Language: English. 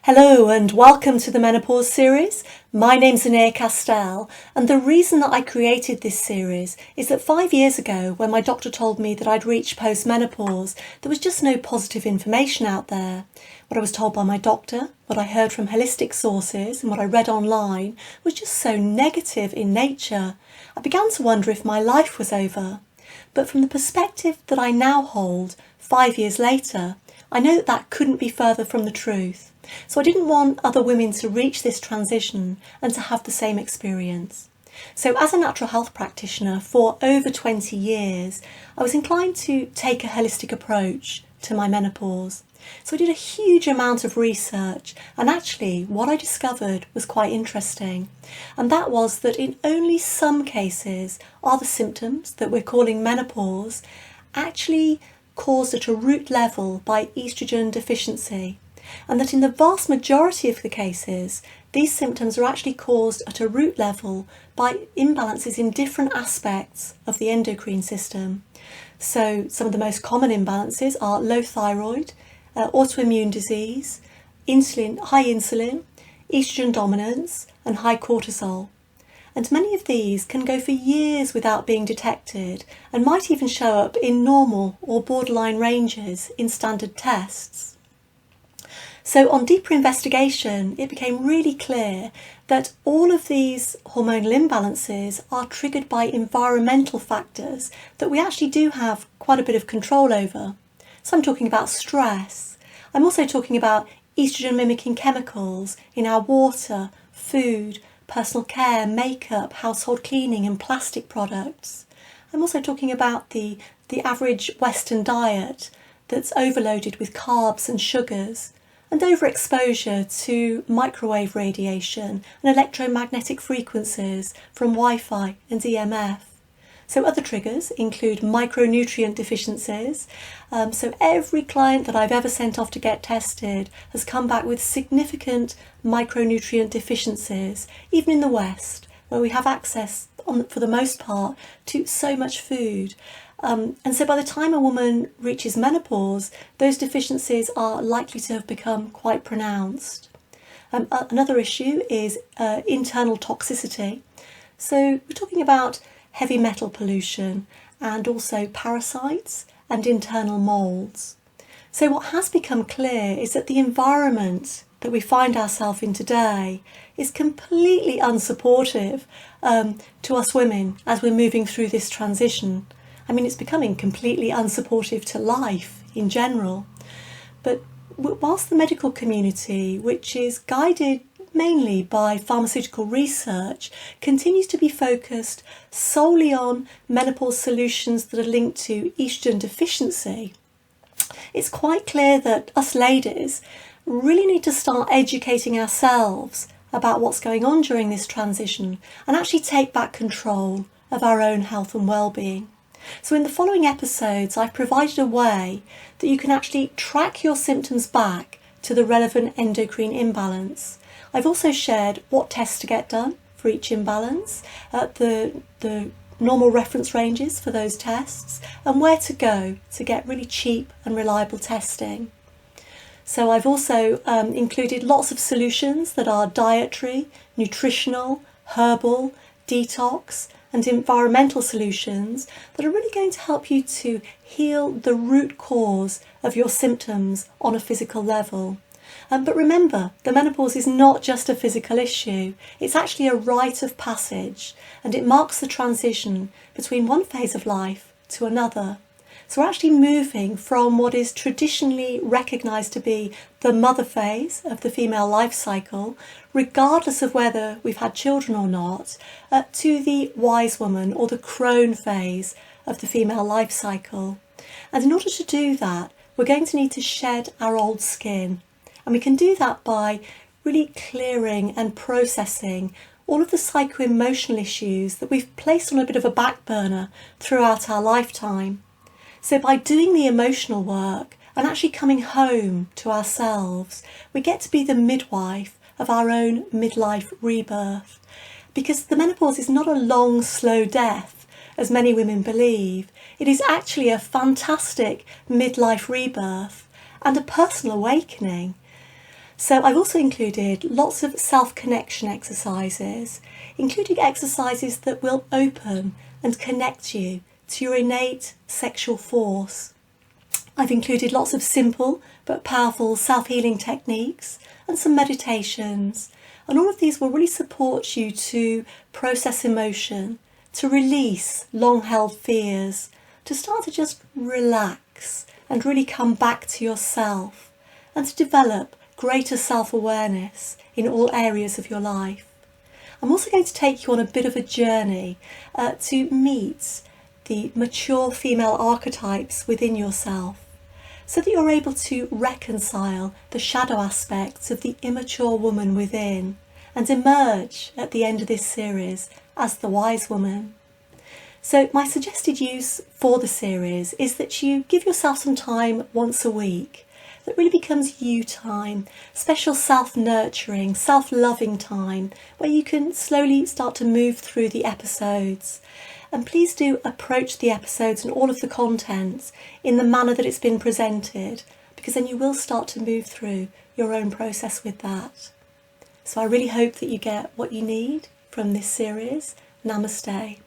Hello and welcome to the Menopause Series. My name's Anea Castell, and the reason that I created this series is that 5 years ago, when my doctor told me that I'd reached post-menopause, there was just no positive information out there. What I was told by my doctor, what I heard from holistic sources and what I read online was just so negative in nature. I began to wonder if my life was over. But from the perspective that I now hold, 5 years later, I know that that couldn't be further from the truth. So I didn't want other women to reach this transition and to have the same experience. So as a natural health practitioner for over 20 years, I was inclined to take a holistic approach to my menopause. So I did a huge amount of research, and actually what I discovered was quite interesting. And that was that in only some cases are the symptoms that we're calling menopause actually caused at a root level by estrogen deficiency. And that in the vast majority of the cases, these symptoms are actually caused at a root level by imbalances in different aspects of the endocrine system. So some of the most common imbalances are low thyroid, autoimmune disease, high insulin, estrogen dominance, and high cortisol. And many of these can go for years without being detected and might even show up in normal or borderline ranges in standard tests. So on deeper investigation, it became really clear that all of these hormonal imbalances are triggered by environmental factors that we actually do have quite a bit of control over. So I'm talking about stress. I'm also talking about estrogen mimicking chemicals in our water, food, personal care, makeup, household cleaning and plastic products. I'm also talking about the average Western diet that's overloaded with carbs and sugars, and overexposure to microwave radiation and electromagnetic frequencies from Wi-Fi and EMF. So other triggers include micronutrient deficiencies. So every client that I've ever sent off to get tested has come back with significant micronutrient deficiencies, even in the West, where we have access, for the most part, to so much food. And so by the time a woman reaches menopause, those deficiencies are likely to have become quite pronounced. Another issue is internal toxicity. So we're talking about heavy metal pollution and also parasites and internal moulds. So what has become clear is that the environment that we find ourselves in today is completely unsupportive to us women as we're moving through this transition. I mean, it's becoming completely unsupportive to life in general. But whilst the medical community, which is guided mainly by pharmaceutical research, continues to be focused solely on menopause solutions that are linked to estrogen deficiency, it's quite clear that us ladies really need to start educating ourselves about what's going on during this transition and actually take back control of our own health and well-being. So in the following episodes, I've provided a way that you can actually track your symptoms back to the relevant endocrine imbalance. I've also shared what tests to get done for each imbalance, the normal reference ranges for those tests, and where to go to get really cheap and reliable testing. So I've also included lots of solutions that are dietary, nutritional, herbal, detox, and environmental solutions that are really going to help you to heal the root cause of your symptoms on a physical level. But remember, the menopause is not just a physical issue, it's actually a rite of passage, and it marks the transition between one phase of life to another. So we're actually moving from what is traditionally recognised to be the mother phase of the female life cycle, regardless of whether we've had children or not, to the wise woman or the crone phase of the female life cycle. And in order to do that, we're going to need to shed our old skin. And we can do that by really clearing and processing all of the psycho-emotional issues that we've placed on a bit of a back burner throughout our lifetime. So by doing the emotional work and actually coming home to ourselves, we get to be the midwife of our own midlife rebirth. Because the menopause is not a long, slow death, as many women believe. It is actually a fantastic midlife rebirth and a personal awakening. So I've also included lots of self-connection exercises, including exercises that will open and connect you to your innate sexual force. I've included lots of simple but powerful self-healing techniques and some meditations, and all of these will really support you to process emotion, to release long-held fears, to start to just relax and really come back to yourself, and to develop greater self-awareness in all areas of your life. I'm also going to take you on a bit of a journey to meet the mature female archetypes within yourself, so that you're able to reconcile the shadow aspects of the immature woman within and emerge at the end of this series as the wise woman. So my suggested use for the series is that you give yourself some time once a week that really becomes you time, special self-nurturing, self-loving time, where you can slowly start to move through the episodes. And please do approach the episodes and all of the content in the manner that it's been presented, because then you will start to move through your own process with that. So I really hope that you get what you need from this series. Namaste.